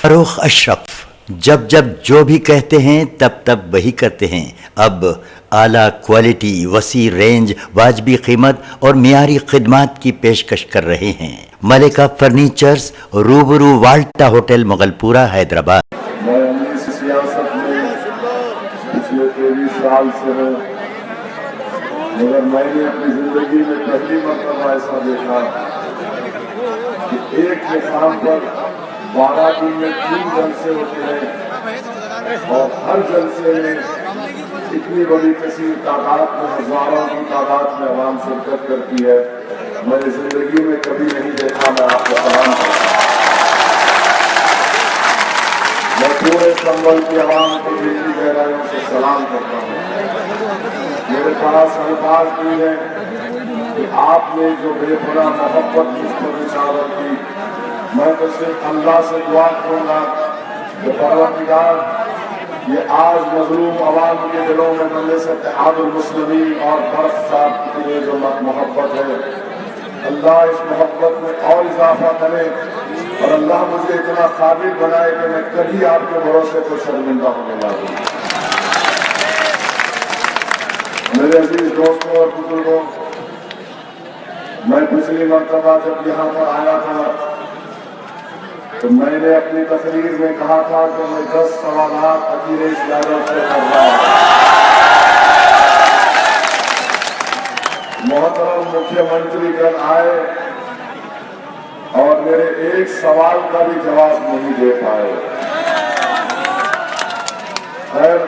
फारूक अशरफ जब जब जो भी कहते हैं तब तब वही करते हैं। अब आला क्वालिटी, वसी रेंज, वाजबी कीमत और मियारी खिदमात की पेशकश कर रहे हैं। मलिका फर्नीचर्स, रूबरू वाल्टा होटल, मुगलपुरा, हैदराबाद। मैं सियासत में पिछले 23 साल से हूँ, मगर मैंने अपनी जिंदगी में पहली मरतबा ऐसा देखा कि एक मुकाम पर 12 दिन में 3 जलसे होते हैं और हर जलसे में इतनी बड़ी कसीर तादाद में, हजारों की तादाद में आवाम शिरकत करती है। मैंने जिंदगी में कभी नहीं देखा। मैं आपको सलाम करता हूँ। मैं पूरे संबल की आवाम को दिली गहराइयों से सलाम करता हूँ। मेरे पास अल्फाज भी है कि आपने जो बेपनाह मोहब्बत मुझ पर निशावर की, मैं तो सिर्फ अल्लाह से दुआ करूंगा कि परवरदिगार ये आज मजलूम आवाम के दिलों में मजलिस इत्तेहादुल मुस्लिमीन और फर्ज साहब के लिए जो मोहब्बत है, अल्लाह इस मोहब्बत में और इजाफा करे और अल्लाह मुझे इतना काबिल बनाए कि मैं कभी आपके भरोसे को शर्मिंदा होने ना दूं। मेरे अजीज दोस्तों और बुजुर्गों, मैं पिछली मरतबा जब यहाँ पर आया था तो मैंने अपनी तकरीर में कहा था कि मैं 10 सवालात अखिलेश यादव से कर रहा हूं। मोहतरम मुख्यमंत्री कल आए और मेरे एक सवाल का भी जवाब नहीं दे पाए। खैर,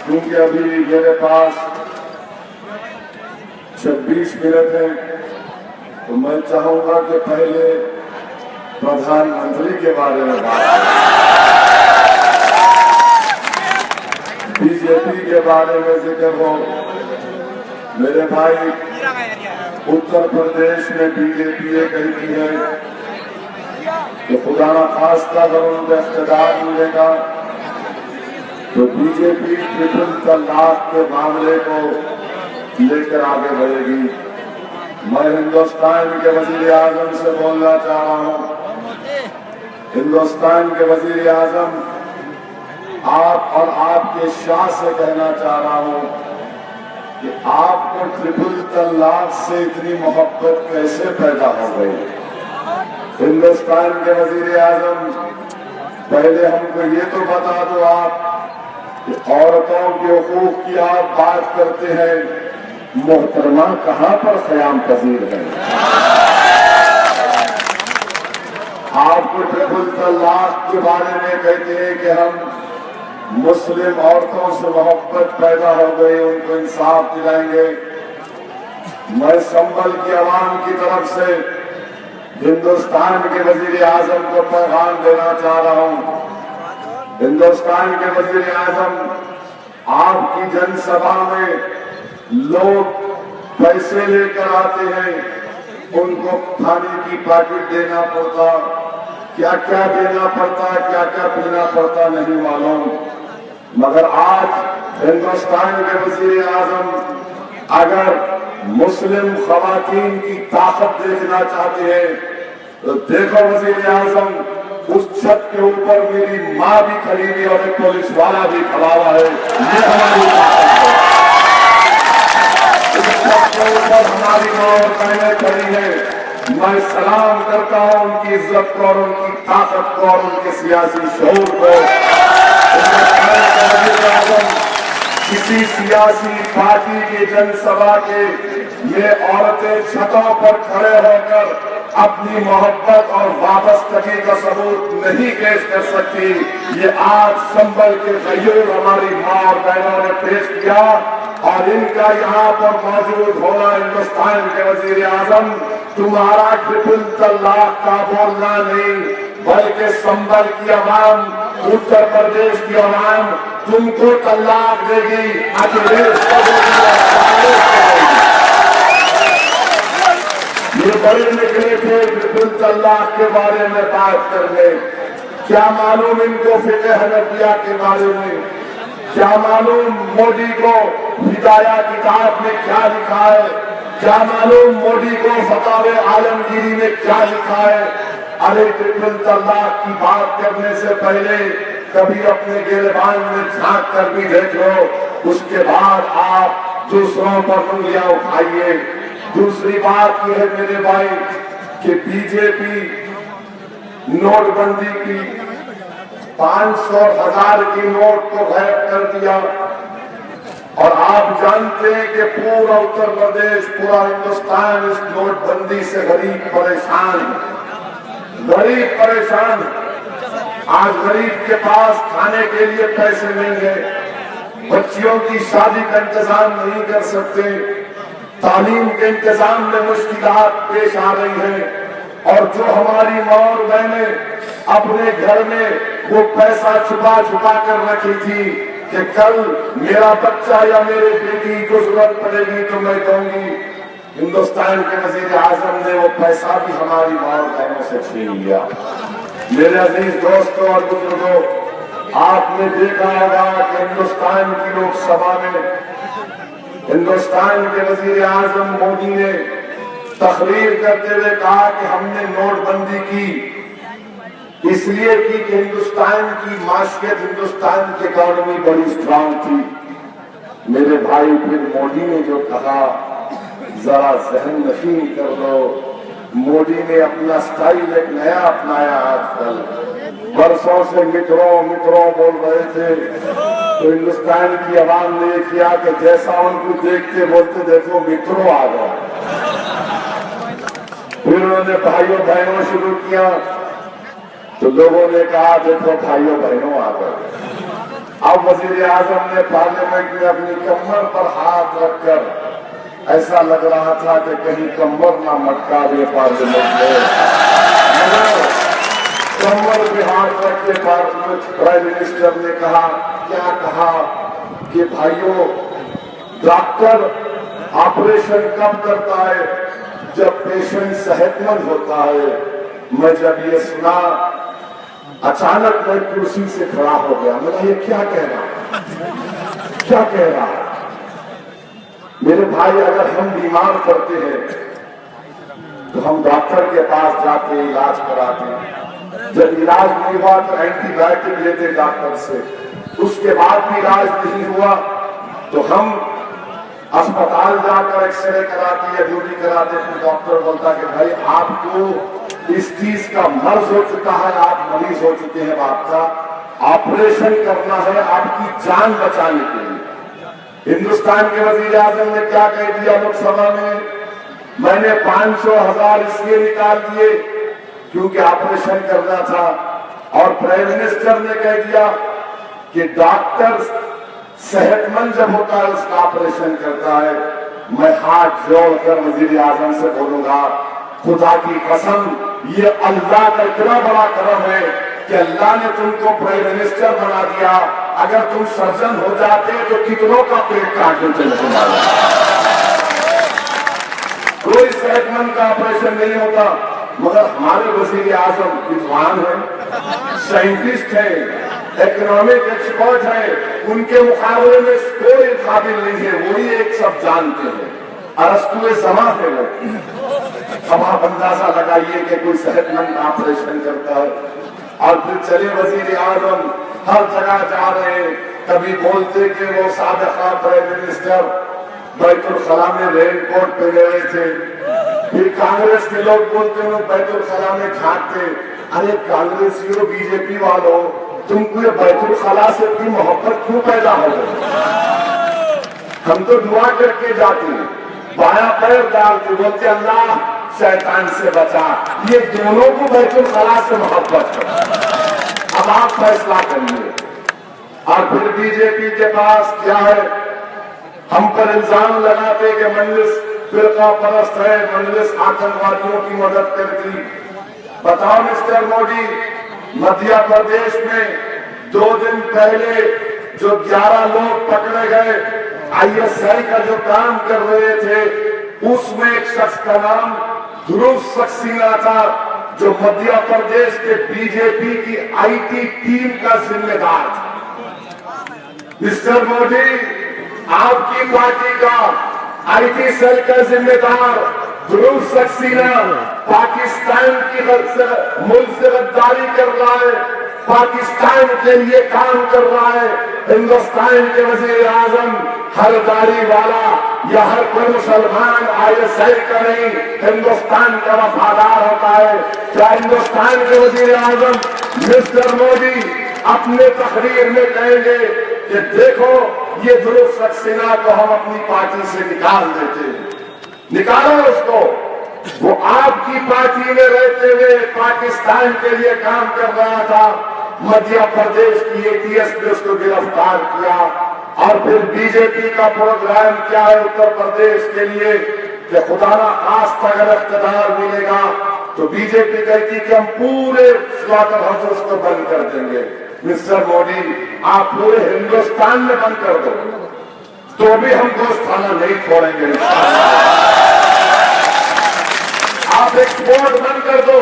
क्योंकि अभी मेरे पास 26 मिनट है तो मैं चाहूंगा कि पहले प्रधानमंत्री के बारे में बात करें, बीजेपी के बारे में जिक्र हो। मेरे भाई, उत्तर प्रदेश में बीजेपी ये कहती है कि खुदा ना खास्ता अगर उनको इख्तियार मिलेगा तो बीजेपी ट्रिपल तलाक के मामले को लेकर आगे बढ़ेगी। मैं हिंदुस्तान के वजीर आजम से बोलना चाह रहा हूं, हिंदुस्तान के वजीर आजम, आप और आपके शाह से कहना चाह रहा हूं कि आपको ट्रिपल तलाक से इतनी मोहब्बत कैसे पैदा हो गई। हिंदुस्तान के वजीर आजम, पहले हमको ये तो बता दो आप कि औरतों के हुकूक की आप बात करते हैं, मोहतरमा कहां पर क़याम पजीर है। आपको ट्रिपल तलाक के बारे में कहते हैं कि हम मुस्लिम औरतों से मोहब्बत पैदा हो गई, उनको इंसाफ दिलाएंगे। मैं संभल की आवाम की तरफ से हिंदुस्तान के वजीर आजम को पैगाम देना चाह रहा हूं। हिंदुस्तान के वजीर आजम, आपकी जनसभा में लोग पैसे लेकर आते हैं, उनको खाने की पैकेट देना पड़ता, क्या क्या देना पड़ता, क्या क्या पीना पड़ता नहीं मालूम। मगर आज हिंदुस्तान के वजीर आजम अगर मुस्लिम खवातीन की ताकत देखना चाहते हैं तो देखो वजीर आजम, उस छत के ऊपर मेरी माँ भी खड़ी हुई और एक पुलिस वाला भी खड़ा हुआ है। ये हमारी ताकत है। के ऊपर हमारी माँ और बहनें खड़ी है। मैं सलाम करता हूँ उनकी इज्जत को और उनकी ताकत को और उनके सियासी शऊर को। किसी सियासी पार्टी की जनसभा के ये औरतें छतों पर खड़े होकर अपनी मोहब्बत और वाबस्तगी का सबूत नहीं पेश कर सकती। ये आज संभल के गयूर हमारी माँ और बहनों ने पेश किया और इनका यहाँ पर मौजूद होना, हिंदुस्तान के वजीर आजम, तुम्हारा ट्रिपल तलाक का बोलना नहीं बल्कि संभल की आवाम, उत्तर प्रदेश की आवाम तुमको तलाक देगी। अखिलेश ये बड़े निकले थे ट्रिपल तलाक के बारे में बात करने। क्या मालूम इनको फिक्र हनफिया के बारे में, क्या मालूम मोदी को हिदाया किताब में क्या लिखा है, क्या मालूम मोदी को फतावे आलमगीरी में क्या लिखा है। अरे ट्रिपल तलाक की बात करने से पहले कभी अपने गिरबान में झांक कर भी देख लो, उसके बाद आप दूसरों पर उंगलियां उठाइए। दूसरी बात यह है मेरे भाई कि बीजेपी नोटबंदी की 500,000 की नोट को गायब कर दिया, और आप जानते हैं कि पूरा उत्तर प्रदेश, पूरा हिंदुस्तान इस नोटबंदी से गरीब परेशान। आज गरीब के पास खाने के लिए पैसे नहीं है, बच्चियों की शादी का इंतजाम नहीं कर सकते, तालीम के इंतजाम में मुश्किलात पेश आ रही हैं, और जो हमारी माँ और बहनें अपने घर में वो पैसा छुपा छुपा कर रखी थी कि कल मेरा बच्चा या मेरे बेटी को जरूरत पड़ेगी तो मैं दूंगी, हिंदुस्तान के वजीर आजम ने वो पैसा भी हमारी माँ और बहनों से छीन लिया। मेरे अजीज दोस्तों और बुजुर्गों, आपने देखा होगा कि हिंदुस्तान की लोकसभा में हिंदुस्तान के वजीर आजम मोदी ने तकरीर करते हुए कहा कि हमने नोटबंदी की इसलिए की कि हिंदुस्तान की माशियत, हिंदुस्तान की इकोनॉमी बड़ी स्ट्रांग थी। मेरे भाई, फिर मोदी ने जो कहा जरा जहन नशीन कर लो, मोदी ने अपना स्टाइल एक नया अपनाया। आजकल बरसों से मित्रों बोल रहे थे, तो हिंदुस्तान की आवाम ने यह किया कि जैसा उनको देखते बोलते देखो मित्रों आ गया। फिर उन्होंने भाइयों बहनों शुरू किया, तो लोगों ने कहा देखो भाइयों बहनों आ गए। अब वजीर आजम ने पार्लियामेंट में अपनी कमर पर हाथ रखकर ऐसा लग रहा था कि कहीं कमर ना मटका दे पार्लियामेंट में, मगर कमर पे हाथ रख के प्राइम मिनिस्टर ने कहा, क्या कहा कि भाइयों, डॉक्टर ऑपरेशन कब करता है? जब पेशेंट सेहतमंद होता है। मैं जब ये सुना, अचानक मैं कुर्सी से खड़ा हो गया। मैंने ये क्या कह रहा है? मेरे भाई, अगर हम बीमार पड़ते हैं तो हम डॉक्टर के पास जाते, इलाज कराते हैं। जब इलाज नहीं हुआ तो एंटीबायोटिक लेते डॉक्टर से, उसके बाद भी इलाज नहीं हुआ तो हम अस्पताल जाकर एक्सरे कराते या ड्यूटी कराते, तो डॉक्टर बोलता कि भाई आपको इस चीज का मर्ज हो चुका है, आप मरीज हो चुके हैं, आपका ऑपरेशन करना है आपकी जान बचाने के लिए। हिंदुस्तान के वजीर आजम ने क्या कह दिया लोकसभा में? मैंने 500,000 इसलिए निकाल दिए क्योंकि ऑपरेशन करना था, और प्राइम मिनिस्टर ने कह दिया कि डॉक्टर सेहतमंद जब होता है उसका ऑपरेशन करता है। मैं हाथ जोड़कर वजीर आजम से बोलूंगा, खुदा की कसम, ये अल्लाह का इतना बड़ा करम है कि अल्लाह ने तुमको प्राइम मिनिस्टर बना दिया। अगर तुम सर्जन हो जाते तो कितनों का पेट काट देते नहीं। कोई सेहतमंद का ऑपरेशन नहीं होता, मगर हमारे वजीर आजम विद्वान है, साइंटिस्ट है, इकोनॉमिक एक्सपर्ट है, उनके मुकाबले में कोई काबिल नहीं है, वही एक सब जानते हैं। अरस्तु समा है वो। अब आप अंदाजा लगाइए कि कोई सेहतमंद ऑपरेशन करता है। और फिर चले वजीर आजम हर जगह जा रहे, कभी बोलते कि वो साबिका प्राइम मिनिस्टर बैतुल खला में रेनकोट पहने हुए थे, फिर कांग्रेस के लोग बोलते हैं बैतुल खला में झांकते। अरे कांग्रेसियों, बीजेपी वालों, तुमको ये बैतुल खला से इतनी मोहब्बत क्यों पैदा हो गई? हम तो दुआ करके जाते, बाया पैर डालते, बोलते अल्लाह शैतान से बचा। ये दोनों को बैतुल खला से मोहब्बत है। अब आप फैसला करिए। और फिर बीजेपी के पास क्या है? हम पर इल्जाम लगाते कि मजलिस फिरका परस्त है, मजलिस आतंकवादियों की मदद करती। बताओ मिस्टर मोदी, मध्य प्रदेश में 2 दिन पहले जो 11 लोग पकड़े गए ISI का जो काम कर रहे थे, उसमें एक शख्स का नाम ध्रुव सक्सेना था, जो मध्य प्रदेश के बीजेपी की IT टीम का जिम्मेदार था। मिस्टर मोदी, आपकी पार्टी का IT सेल का जिम्मेदार दुरूद सक्सेना पाकिस्तान की मुल्क से गद्दारी कर रहा है, पाकिस्तान के लिए काम कर रहा है। हिंदुस्तान के वजीर आजम हर दाढ़ी वाला या हर कोई मुसलमान ISI का नहीं, हिंदुस्तान का वफादार होता है। क्या हिंदुस्तान के वजीर आजम मिस्टर मोदी अपने तकरीर में कहेंगे कि देखो ये दुरूद सक्सेना को हम अपनी पार्टी से निकाल देते हैं, निकालो उसको। वो आपकी पार्टी में रहते हुए पाकिस्तान के लिए काम कर रहा था, मध्य प्रदेश की ATS ने उसको गिरफ्तार किया। और फिर बीजेपी का प्रोग्राम क्या है उत्तर प्रदेश के लिए कि खुदा ना खास्ता अगर इख्तियार मिलेगा तो बीजेपी कहती कि हम पूरे स्लॉटर हाउसेस को बंद कर देंगे। मिस्टर मोदी, आप पूरे हिंदुस्तान में बंद कर दो तो भी हम गोश्तखाना नहीं छोड़ेंगे। आप एक्सपोर्ट बंद कर दो,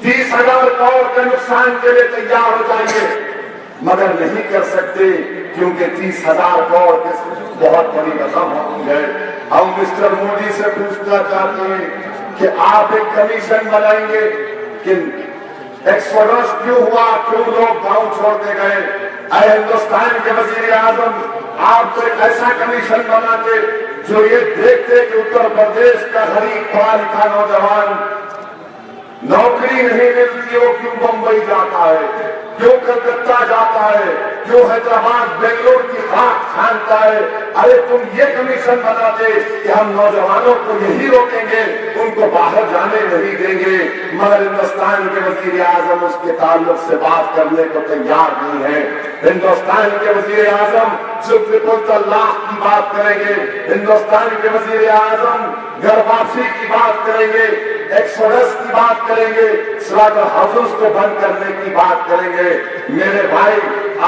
30,000 करोड़ के नुकसान के लिए तैयार हो जाइए, मगर नहीं कर सकते क्योंकि 30,000 करोड़ की बहुत बड़ी रकम होती है। हम मिस्टर मोदी से पूछना चाहते हैं कि आप एक कमीशन बनाएंगे कि एक्सोडस क्यों हुआ, क्यों लोग गांव छोड़ के गए। हिंदुस्तान के वजीर आजम, आप तो एक ऐसा कमीशन बनाते जो ये देखते कि उत्तर प्रदेश का गरीब पढ़ा लिखा नौजवान नौकरी नहीं मिलती, वो क्यों बंबई जाता है, क्यों कलकत्ता जाता है, क्यों हैदराबाद बेंगलोर की खाक छानता है। अरे तुम ये कमीशन बनाते कि हम नौजवानों को यही रोकेंगे, उनको बाहर जाने नहीं देंगे। मगर हिंदुस्तान के वजीर आजम उसके ताल्लुक से बात करने को तैयार नहीं है। हिंदुस्तान के वजीर आजम सिर्फ ट्रिपल तलाक की बात करेंगे, हिंदुस्तान के वजीर आजम घर वापसी की बात करेंगे, एक्सोडस की बात करेंगे, स्लॉटर हाउसेस को बंद करने की बात करेंगे। मेरे भाई,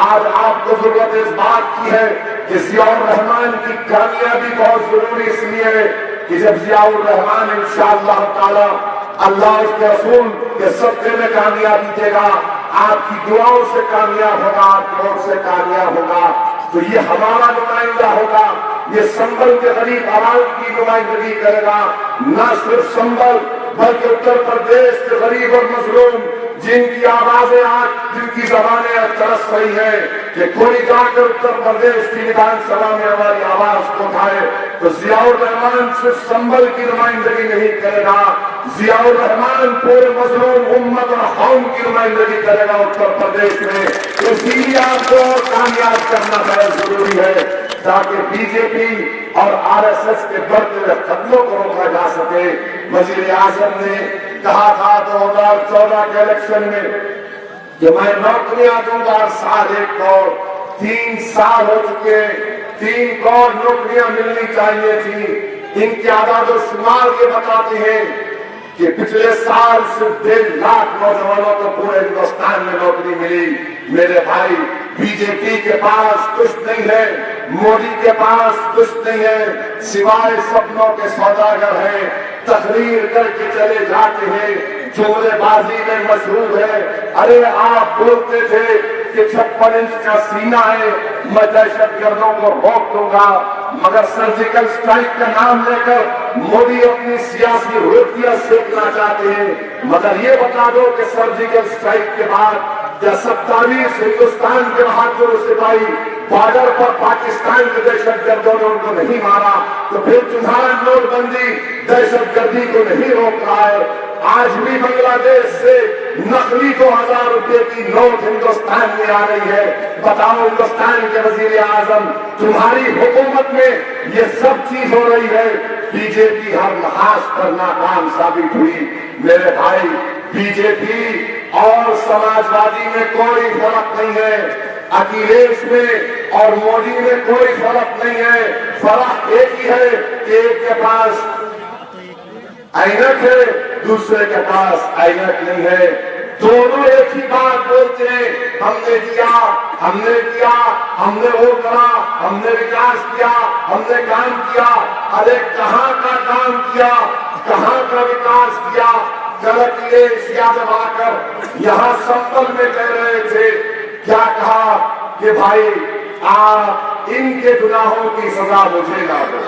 आज आपको जरूरत इस बात की है कि जियाउर रहमान की कामयाबी बहुत जरूरी इसलिए है कि जब जियाउर रहमान इंशाअल्लाह ताला अल्लाह उसके रसूल के सदक़े में कामयाबी देगा, आपकी दुआओं से कामयाब होगा, आपकी ओर से कामयाब होगा, तो ये हमारा नुमाइंदा होगा। ये संभल के गरीब आवाम की नुमाइंदगी करेगा, न सिर्फ संभल बल्कि उत्तर प्रदेश के गरीब और मजलूम जिनकी आवाजें आज, जिनकी जबानें आज तरस रही है कि कोई जाकर उत्तर प्रदेश की विधानसभा में हमारी आवाज को उठाए, तो जियाउर रहमान सिर्फ संभल की नुमाइंदगी नहीं करेगा, जियाउर रहमान पूरे मजलूम उम्मत और कौम की नुमाइंदगी करेगा उत्तर प्रदेश में। इसीलिए आपको कामयाब करना बहुत जरूरी है ताकि बीजेपी और RSS के बढ़ते हुए खतरों को रोका जा सके। वजीर आजम ने कहा था 2014 के इलेक्शन में कि मैं नौकरियां दूंगा 1.5 करोड़, 3 साल हो चुके, 3 करोड़ नौकरियां मिलनी चाहिए थी। इनके आदाद शुमार ये बताते हैं कि पिछले साल सिर्फ 1.5 लाख नौजवानों को पूरे हिंदुस्तान में नौकरी मिली। मेरे भाई, बीजेपी के पास कुछ नहीं है, मोदी के पास कुछ नहीं है, सिवाय सपनों के सौदागर हैं, तकरीर करके चले जाते हैं, जुमलेबाजी में मशहूर है। अरे आप बोलते थे कि 56 इंच का सीना है, मैं दहशतगर्दों को रोक दूंगा, मगर सर्जिकल स्ट्राइक का नाम लेकर मोदी अपनी सियासी रोटियां सेकना चाहते हैं। मगर ये बता दो कि सर्जिकल स्ट्राइक के बाद क्या 27 हिंदुस्तान के बहादुर सिपाही बॉर्डर पर पाकिस्तान के दहशतगर्दों ने उनको नहीं मारा, तो फिर तुम्हारा नोटबंदी दहशतगर्दी को नहीं रोक रहा है। आज भी बांग्लादेश से नकली 2000 रुपए की नोट हिंदुस्तान में आ रही है। बताओ हिंदुस्तान के वजीर आजम, तुम्हारी हुकूमत में ये सब चीज हो रही है। बीजेपी हर लिहाज पर नाकाम साबित हुई। मेरे भाई, बीजेपी और समाजवादी में कोई फर्क नहीं है, अखिलेश में और मोदी में कोई फर्क नहीं है। फर्क एक ही है कि एक के पास ऐनक है, दूसरे के पास ऐनक नहीं है। दोनों एक ही बात बोलते हैं, हमने किया, हमने किया, हमने वो करा, हमने विकास किया, हमने काम किया। अरे कहाँ का काम किया, कहाँ का विकास किया? कल अखिलेश यादव आकर यहाँ संबल में कह रहे थे, क्या कहा कि भाई आप इनके गुनाहों की सजा मुझे ना दो।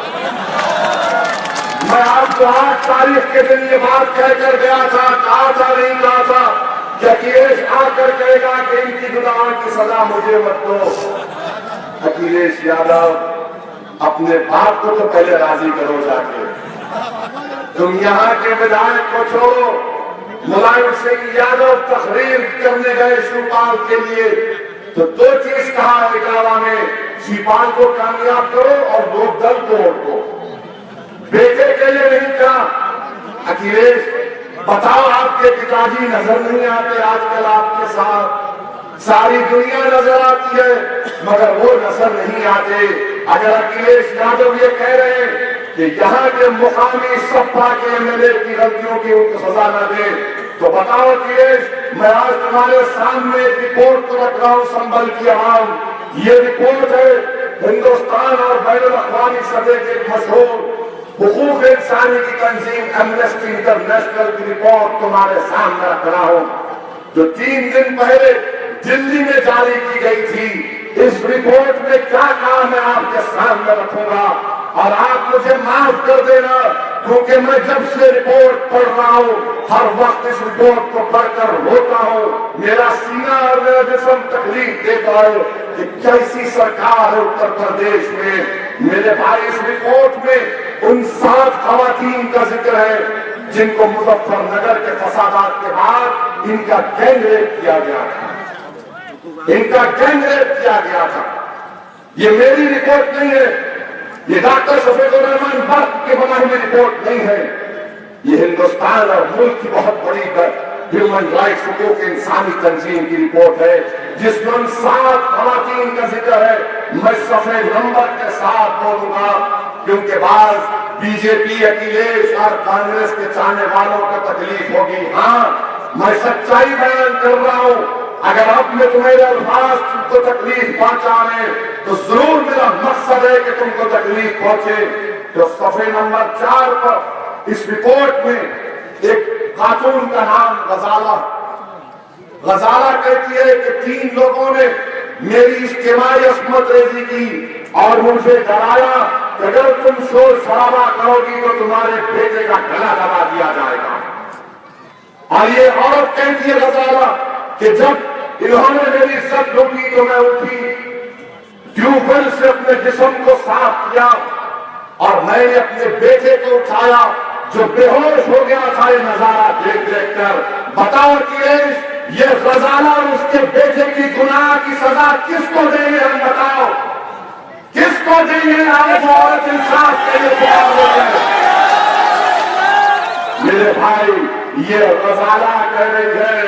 मैं आप आपको 8 तारीख के दिन ये बात कहकर गया था, कहा था नहीं कहा था कि अखिलेश आकर कहेगा कि इनकी गुनाहों की सजा मुझे मत दो। अखिलेश यादव, अपने बाप को तो पहले राजी करो जाके। तुम यहाँ के विधायक को छोड़ो, मुलायम सिंह यादव तकरीर करने गए शिवपाल के लिए तो 2 चीज कहा इटावा में, शिवपाल को कामयाब करो और लोक दल को वोट दो। बेटे के लिए नहीं कहा। अखिलेश, बताओ आपके पिताजी नजर नहीं आते आजकल आपके साथ? सारी दुनिया नजर आती है मगर वो नजर नहीं आते। अगर अखिलेश यादव ये कह रहे हैं कि यहाँ के मुकामी सपा के एमएलए की गलतियों की उनको सजा न दे, तो बताओ अखिलेश, मैं आज तुम्हारे सामने एक रिपोर्ट तो रख रहा हूं संभल की आवाम। ये रिपोर्ट है हिंदुस्तान और बैनुल-अक़वामी सतह के मशहूर हुकूक इंसानी की तंजीम एमनेस्टी इंटरनेशनल की रिपोर्ट तुम्हारे सामने रख रहा हूं, जो 3 दिन पहले दिल्ली में जारी की गई थी। इस रिपोर्ट में क्या कहा मैं आपके सामने रखूंगा और आप मुझे माफ कर देना, क्योंकि मैं जब से रिपोर्ट पढ़ रहा हूं हर वक्त इस रिपोर्ट को पढ़कर रोता हूं। मेरा सीना और मेरा जिस्म तकलीफ देता है कि कैसी सरकार है उत्तर प्रदेश में। मेरे भाई, इस रिपोर्ट में उन 7 खवातीन का जिक्र है जिनको मुजफ्फरनगर के फसादात के बाद इनका गैंग रेप किया गया था। इनका गैंग रेप किया गया था। ये मेरी रिपोर्ट नहीं है, ये डॉक्टर शफीकुर रहमान बख्त की बनाई हुई रिपोर्ट नहीं है। ये हिंदुस्तान और मुल्क की बहुत बड़ी ह्यूमन राइट्स हुकूक इंसानी तंजीम की रिपोर्ट है, जिसमें उन 7 खवातीन का जिक्र है। मैं सफे नंबर के साथ बोलूंगा, क्योंकि बाद बीजेपी, अखिलेश और कांग्रेस के चाहने वालों को तकलीफ होगी। हाँ, मैं सच्चाई बयान कर रहा हूं। अगर अब में तुम्हारे अल्फाज तुमको तकलीफ पहुंचाने, तो जरूर मेरा मकसद है कि तुमको तकलीफ पहुंचे। तो सफे नंबर 4 पर इस रिपोर्ट में एक खातून का नाम गजाला कहती है कि 3 लोगों ने मेरी इज्तिमाई अस्मत रेजी की और मुझे डराया कि अगर तुम शोर शराबा करोगी तो तुम्हारे बेटे का गला दबा दिया जाएगा। और ये औरत कहती है गजाला कि जब इन्होंने मेरी इज्जत लूटी तो मैं उठी, ट्यूबवेल से अपने जिस्म को साफ किया और मैंने अपने बेटे को उठाया जो बेहोश हो गया था। ये नजारा देख देख कर बताओ कि ये गजाला और उसके बेटे की गुनाह की सजा किसको देंगे? हम बताओ किसको देंगे? आज औरत इंसाफ के लिए तैयार हो गए। मेरे भाई, ये गजाला कह रही है,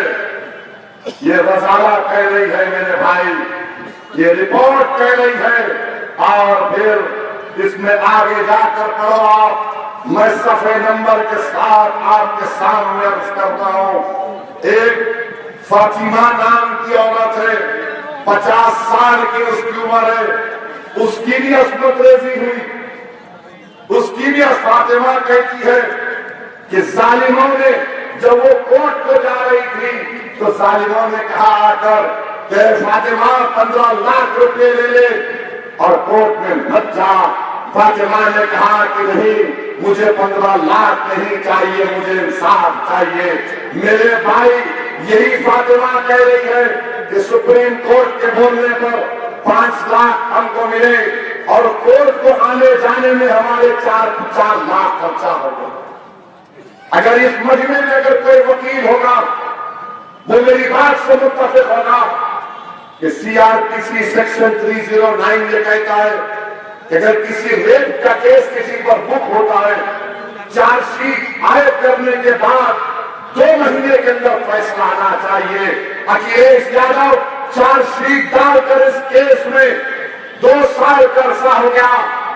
ये गजाला कह रही है मेरे भाई, ये रिपोर्ट कह रही है। और फिर इसमें आगे जाकर पढ़ो आप, मैं सफे नंबर के साथ आपके सामने अर्ज करता हूं। एक फातिमा नाम की औरत है, 50 साल की उसकी उम्र है, उसकी भी अस्मत रेजी हुई। उसकी भी फातिमा कहती है कि जालिमों ने, जब वो कोर्ट को जा रही थी तो जालिमों ने कहा आकर कि फातिमा 15 लाख रुपए ले ले और कोर्ट में मत जा। फातिमा ने कहा कि नहीं, मुझे 15 लाख नहीं चाहिए, मुझे इंसाफ चाहिए। मेरे भाई, यही फातिमा कह रही है कि सुप्रीम कोर्ट के बोलने पर 5 लाख हमको मिले और कोर्ट को आने जाने में हमारे 4 लाख खर्चा होगा। अगर इस मजमे में अगर कोई वकील होगा वो मेरी बात से मुत्तफिक होगा कि सीआरपीसी सेक्शन 309 ये कहता है कि अगर किसी रेप का केस किसी पर बुक होता है, चार्जशीट आयत करने के बाद 2 महीने के अंदर फैसला आना चाहिए। अखिलेश यादव चार्जशीट डालकर इस केस में 2 साल का अरसा हो गया।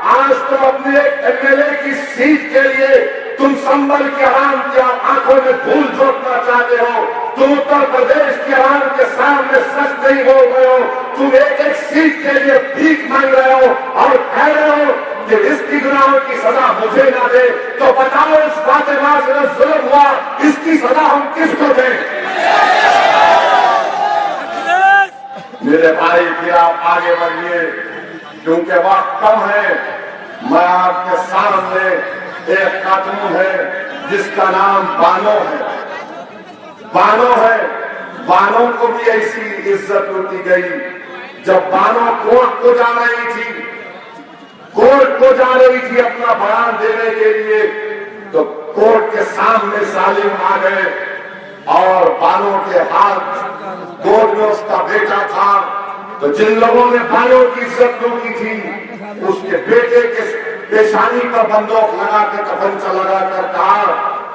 आज तुम अपने एक एमएलए की सीट के लिए तुम संभल के आराम की आंखों में धूल झोंकना चाहते हो। तुम उत्तर प्रदेश के आराम के सामने सच नहीं बोल रहे हो। तुम एक सीट के लिए भीख मांग रहे हो और कह रहे हो कि इसकी गुनाहों की सजा मुझे ना दे। तो बताओ, इस फातिमा से जो जुल्म हुआ, इसकी सजा हम किसको दें? मेरे भाई, फिर आप आगे बढ़िए क्योंकि वक्त कम है। मैं आपके सामने एक खातून है जिसका नाम बानो है। बानो है, बानो को भी ऐसी इज्जत लूटी गई। जब बानो कोर्ट को जा रही थी, कोर्ट को जा रही थी अपना बयान देने के लिए, तो कोर्ट के सामने सालिम आ गए और बानो के हाथ गोद में उसका बेटा था। तो जिन लोगों ने बानो की इज्जत लूटी थी, उसके बेटे के पेशानी पर बंदूक लगा के कफन लगा कर कहा,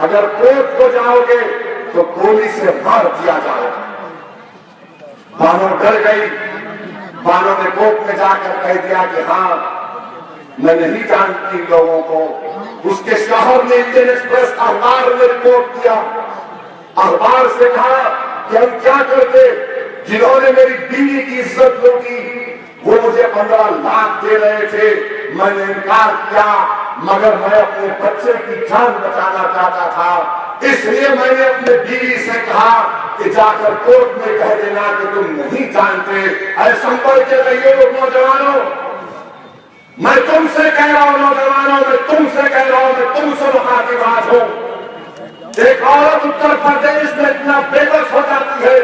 अगर कोर्ट को जाओगे तो गोली से मार दिया जाएगा। बानो डर गई। बानो ने कोर्ट में जाकर कह दिया कि हाँ, मैं नहीं जानती लोगों को। उसके शोहर ने इंडियन एक्सप्रेस अखबार में रिपोर्ट किया। अखबार से कहा कि हम क्या करते, जिन्होंने मेरी बीवी की इज्जत लूटी वो मुझे 15 लाख दे रहे थे, मैंने इनकार किया, मगर मैं अपने बच्चे की जान बचाना चाहता था, इसलिए मैंने अपने बीवी से कहा कि जाकर कोर्ट में कह देना कि तुम नहीं जानते। अरे संभल के रहिए नौजवानों, मैं तुमसे कह रहा हूं नौजवानों, मैं तुमसे कह रहा हूं, मैं तुमसे की बात हूं। एक औरत उत्तर प्रदेश में इतना बेबस हो जाती है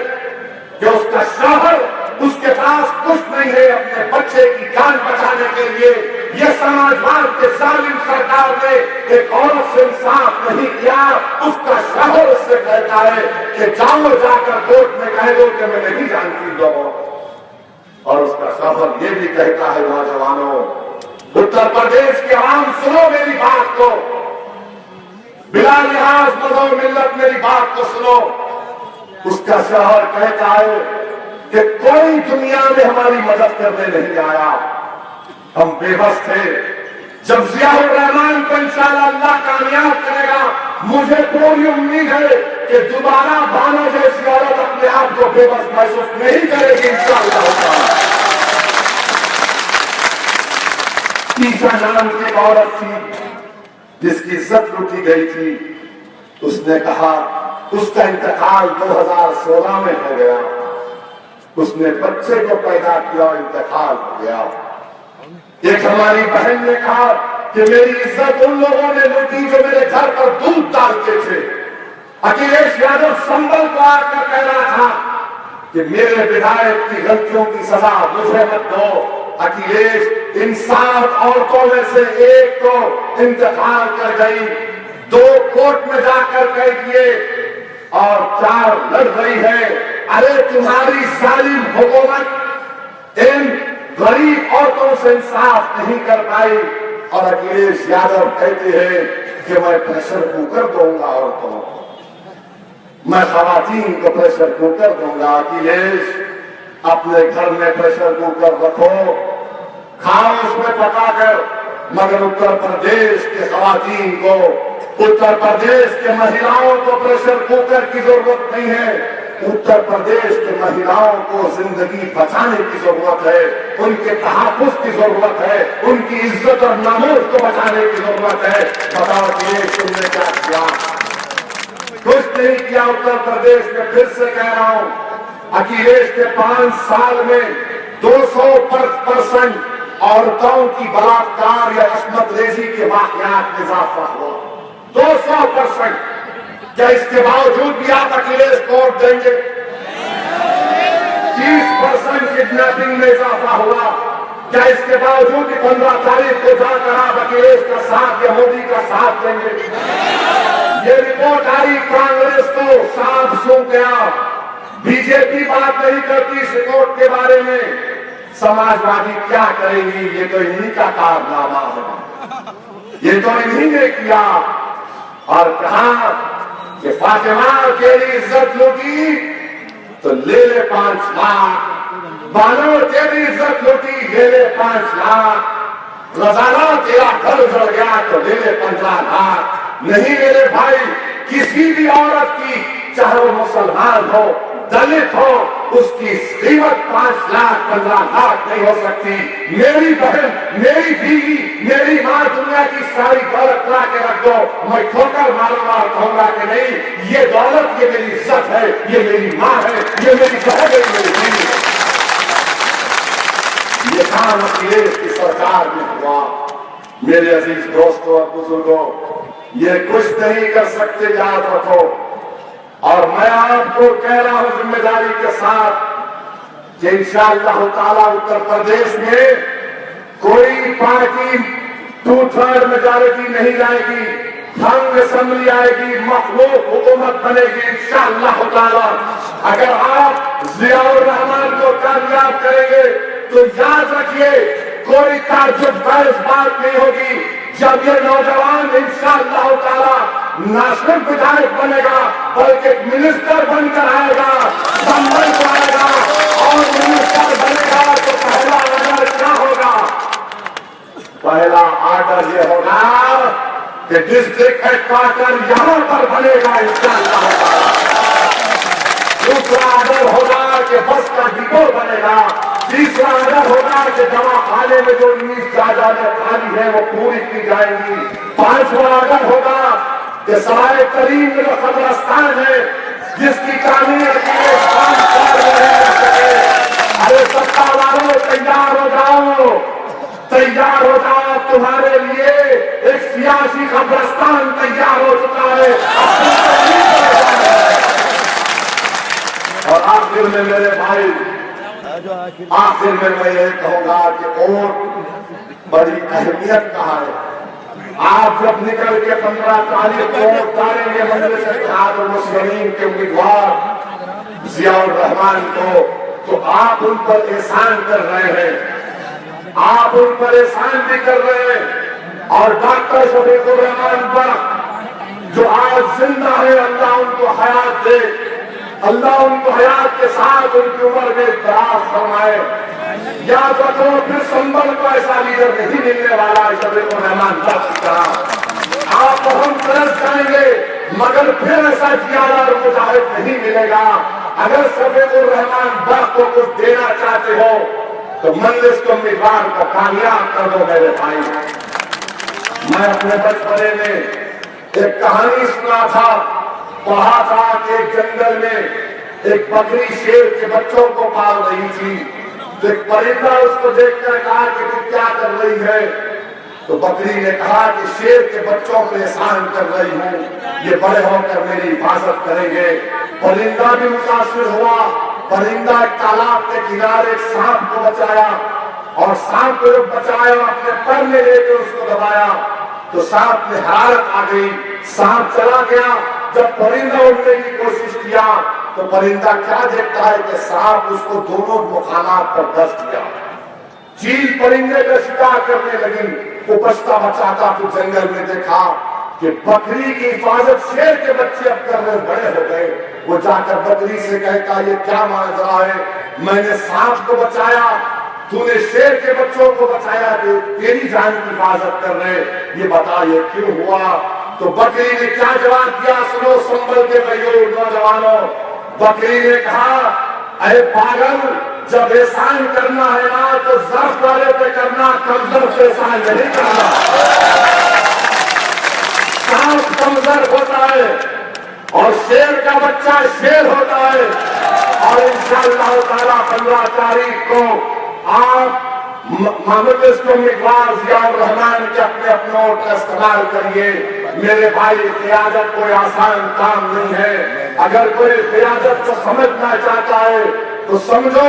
कि उसका शौहर उसके पास कुछ नहीं है अपने बच्चे की जान बचाने के लिए। यह समाजवाद के जालिम सरकार ने एक औरत से इंसाफ नहीं किया। उसका शौहर उससे कहता है कि जाओ जाकर कोर्ट में कह दो कि मैं नहीं जानती लोगों। और उसका शौहर ये भी कहता है, नौजवानों, उत्तर प्रदेश की आवाम सुनो मेरी बात को, बिला लिहाज मजहब मिल्लत मेरी बात को सुनो। उसका शौहर कहता है कि कोई दुनिया में हमारी मदद करने नहीं आया, हम बेबस थे। जब जियाउर रहमान को इंशाअल्लाह अल्लाह कामयाब करेगा, मुझे पूरी उम्मीद है कि दोबारा बानो जैसी औरत अपने आप को बेबस महसूस नहीं करेगी इंशाअल्लाह। ईशा नाम की एक औरत थी जिसकी इज्जत लूटी गई थी। उसने कहा, उसका इंतकाल 2016 में हो गया। उसने बच्चे को पैदा किया और इंतकाल हो गया। एक हमारी बहन ने कहा कि मेरी इज्जत उन लोगों ने लूटी जो मेरे घर पर दूध डालते थे। अखिलेश यादव संभल को आकर कह रहा था कि मेरे विधायक की गलतियों की सजा मुझे मत दो। अखिलेश इन 7 औरतों में से एक को इंतकाल कर गई, 2 कोर्ट में जाकर कह दिए और 4 लड़ रही है। अरे तुम्हारी जालिम हुकूमत इन गरीब औरतों से इंसाफ नहीं कर पाई। और अखिलेश यादव कहते हैं कि मैं प्रेशर कुकर दूंगा औरतों को, मैं खवातीन को प्रेशर कुकर दूंगा। अखिलेश अपने घर में प्रेशर कुकर रखो, खाओ उसमें पकाकर, मगर उत्तर प्रदेश के खवातीन को, उत्तर प्रदेश के महिलाओं को प्रेशर कुकर की जरूरत नहीं है। उत्तर प्रदेश के महिलाओं को जिंदगी बचाने की जरूरत है, उनके तहफ़्फ़ुज़ की जरूरत है, उनकी इज्जत और नामूस को बचाने की जरूरत है। बताओ कि तुमने क्या किया? कुछ नहीं किया उत्तर प्रदेश में। फिर से कह रहा हूं, अखिलेश के 5 साल में 200% औरतों की बलात्कार या अस्मत रेजी के वाकयात में इजाफा हुआ। 200%। क्या इसके बावजूद भी आप अखिलेश को वोट देंगे? 30% किडनैपिंग में इजाफा हुआ। क्या इसके बावजूद भी 15 तारीख को जाकर आप अखिलेश का साथ या मोदी का साथ देंगे? ये रिपोर्ट आई, कांग्रेस को साफ सूख गया। बीजेपी बात नहीं करती इस रिपोर्ट के बारे में। समाजवादी क्या करेंगी? ये तो इन्हीं का कारनामा है, ये तो इन्हीं ने किया। और कहा कि फातिमा तेरी इज्जत लूटी तो ले ले 5 लाख, बानो तेरी इज्जत लूटी ले ले 5 लाख, रजाना तेरा घर जल गया तो ले ले 15 लाख। नहीं मेरे भाई, किसी भी औरत की, चाहे वो मुसलमान हो, दलित हो, उसकी कीमत 5 लाख 15 लाख नहीं हो सकती। मेरी बहन, मेरी बीवी, मेरी मां, दुनिया की सारी दौलत ला के रख दो, मैं ठोकर मारूंगा और कहूंगा कि नहीं, ये दौलत, ये मेरी इज्जत है, ये मेरी मां है, ये मेरी बहन है, मेरी बीवी है। ये काम अखिलेश की सरकार में हुआ। मेरे अजीज दोस्तों और बुजुर्गों, ये कुछ नहीं कर सकते, याद रखो। और मैं आपको कह रहा हूं जिम्मेदारी के साथ कि इंशाअल्लाह ताला उत्तर प्रदेश में कोई पार्टी 2/3 मेजॉरिटी नहीं जाएगी, हंग असेंबली आएगी, मखलूक हुकूमत बनेगी इंशाअल्लाह ताला। अगर आप जियाउर रहमान को कामयाब करेंगे तो याद रखिए कोई ताज्जुब का इस बात नहीं होगी जब ये नौजवान इंशाअल्लाह ताला न सिर्फ विधायक बनेगा बल्कि मिनिस्टर बनकर आएगा, संभल को आएगा और मिनिस्टर बनेगा तो पहला ऑर्डर क्या होगा? पहला ऑर्डर ये होगा कि डिस्ट्रिक्ट हेडक्वार्टर यहां पर बनेगा इंशाअल्लाह। दूसरा ऑर्डर होगा कि बस का डिपो बनेगा। तीसरा ऑर्डर होगा कि दवा खाने में जो 19 जायदादें खाली है वो पूरी की जाएंगी। पांचवा ऑर्डर होगा कि सराय करीम में जो कब्रिस्तान है जिसकी तामीर के लिए 5 साल में सके। अरे सत्ता वालों तैयार हो जाओ, तैयार हो जाओ, तुम्हारे लिए एक सियासी कब्रिस्तान तैयार हो चुका है। और आखिर में मेरे भाई, आखिर में मैं ये कहूंगा कि और बड़ी अहमियत कहा है। आप जब निकल के 15-40 वोट डालेंगे मजलिस इत्तेहाद मुस्लिमीन के उम्मीदवार जियाउर रहमान को, तो आप उन पर एहसान कर रहे हैं, आप उन पर एहसान भी कर रहे हैं। और डॉक्टर शफीकुर रहमान पर जो आज जिंदा है, अल्लाह उनको हयात दे, अल्लाह उनको हयात के साथ उनकी उम्र में दराज फरमाए। याद रखो फिर संभल को ऐसा लीडर नहीं मिलने वाला है शफीकुर रहमान की तरह। आप हम तरस जाएंगे मगर फिर ऐसा जियादा और मुजाहिद नहीं मिलेगा। अगर शफीकुर रहमान वक्त को कुछ देना चाहते हो तो मजलिस के उम्मीदवार को कामयाब कर दो मेरे भाई। मैं अपने बचपने में एक कहानी सुना था, पढ़ा था कि एक जंगल में एक बकरी शेर के बच्चों को पाल रही थी। तो एक परिंदा उसको देखकर कहा कि तू क्या कर रही है? तो बकरी ने कहा कि शेर के बच्चों को एहसान कर रही हूँ, ये बड़े होकर मेरी हिफाजत करेंगे। परिंदा भी मुतासिर हुआ। परिंदा एक तालाब के किनारे एक सांप को बचाया और सांप को जब बचाया अपने पर में लेकर उसको दबाया तो सांप में हरारत आ गई, सांप चला गया। जब परिंदा उठने की कोशिश किया तो परिंदा क्या देखता है कि सांप उसको दोनों मुखानात पर दस दिया। चील परिंदे का शिकार करने लगी। वो बचता बचाता फिर जंगल में देखा कि बकरी की हिफाजत शेर के बच्चे अब करने बड़े हो गए। वो जाकर बकरी से कहता ये क्या माजरा है? मैंने सांप को बचाया, तूने शेर के बच्चों को बचाया, तेरी जान की हिफाजत कर रहे, ये बता ये क्यों हुआ? तो बकरी ने क्या जवाब दिया सुनो संभल के भाइयों नौजवानों। बकरी ने कहा अरे पागल, जब एहसान करना है ना तो ज़र्फ वाले पे करना, कमजोर पे एहसान नहीं करना। सांप कमजोर होता है और शेर का बच्चा शेर होता है। और इंशाअल्लाह ताला 15 तारीख को आप मजलिस के उम्मीदवार जियाउर रहमान के अपने वोट का इस्तेमाल करिए। मेरे भाई क़ियादत कोई आसान काम नहीं है। अगर कोई क़ियादत को समझना चाहता है तो समझो,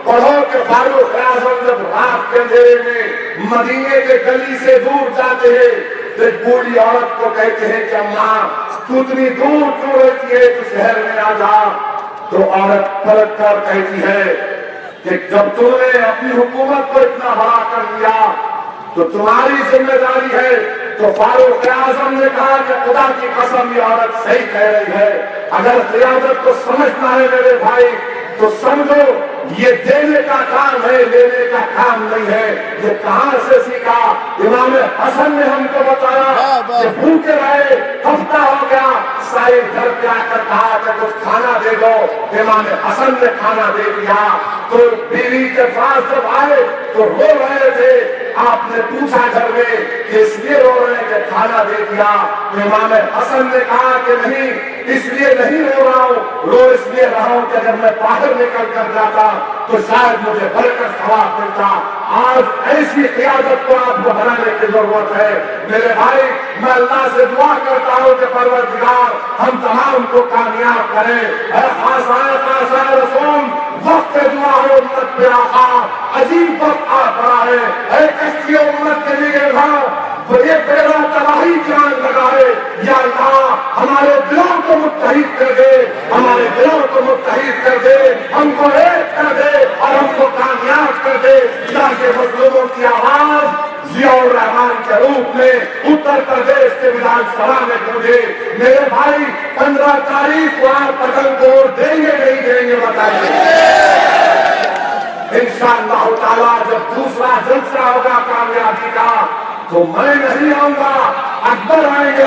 पढ़ो कि फारूक आज़म जब रात के अंधेरे में मदीने के गली से दूर जाते हैं तो एक बूढ़ी औरत को कहते हैं कि अम्मा तू इतनी दूर क्यों रहती है, तू शहर में आ जा। तो औरत पलट कर कहती है कि जब तुमने अपनी हुकूमत को इतना बड़ा कर दिया तो तुम्हारी जिम्मेदारी है। तो फारूक आज़म ने कहा कि खुदा की कसम ये औरत सही कह रही है। अगर क़ियादत को समझना है मेरे भाई तो समझो ये देने का काम है, लेने का काम नहीं है। ये कहां से सीखा? इमाम हसन ने हमको बताया कि भूखे रहे, हफ्ता हो गया, बादशाही घर पे आकर कहा कि कुछ खाना दे दो। इमाम हसन ने खाना दे दिया। तो बीवी के पास जब आए तो रो रहे थे। आपने पूछा घर में कि इसलिए रो रहे हैं कि खाना दे दिया। तो इमाम हसन ने कहा कि नहीं, इसलिए नहीं रो रहा हूं, रो इसलिए रहा हूं कि अगर मैं बाहर निकल कर जाता तो शायद मुझे बरकत सवाब मिलता। आज ऐसी क़ियादत को आपको बनाने की जरूरत है। मेरे भाई, मैं अल्लाह से दुआ करता हूं कि परवरदिगार हम तमाम को कामयाब करे। वक्त दुआ हो उम्मत पे आका, अजीब वक्त आ पड़ा है। कश्ती उम्मत के लिए ये बेड़ा तबाही जान लगाए। या अल्लाह हमारे दिलों को मुत्तहिद कर दे, हमारे दिलों को मुत्तहिद कर दे, हमको एक कर दे और हमको कामयाब कर दे। ताकि मजलूमों की आवाज जियाउर रहमान के रूप में उत्तर प्रदेश के विधानसभा में गूंजे। मेरे भाई, 15 तारीख को आप पतंग को देंगे नहीं देंगे बताइए। इंशाअल्लाह ताला जब दूसरा जलसा होगा कामयाबी का तो मैं नहीं आऊंगा, अकबर आएंगे।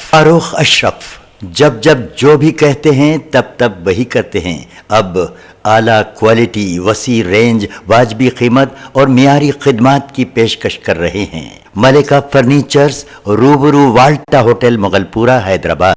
फारूक अशरफ जब जब जो भी कहते हैं तब तब वही करते हैं। अब आला क्वालिटी, वसी रेंज, वाजबी कीमत और मियारी खिदमात की पेशकश कर रहे हैं। मलिका फर्नीचर्स, रूबरू वाल्टा होटल, मुगलपुरा, हैदराबाद।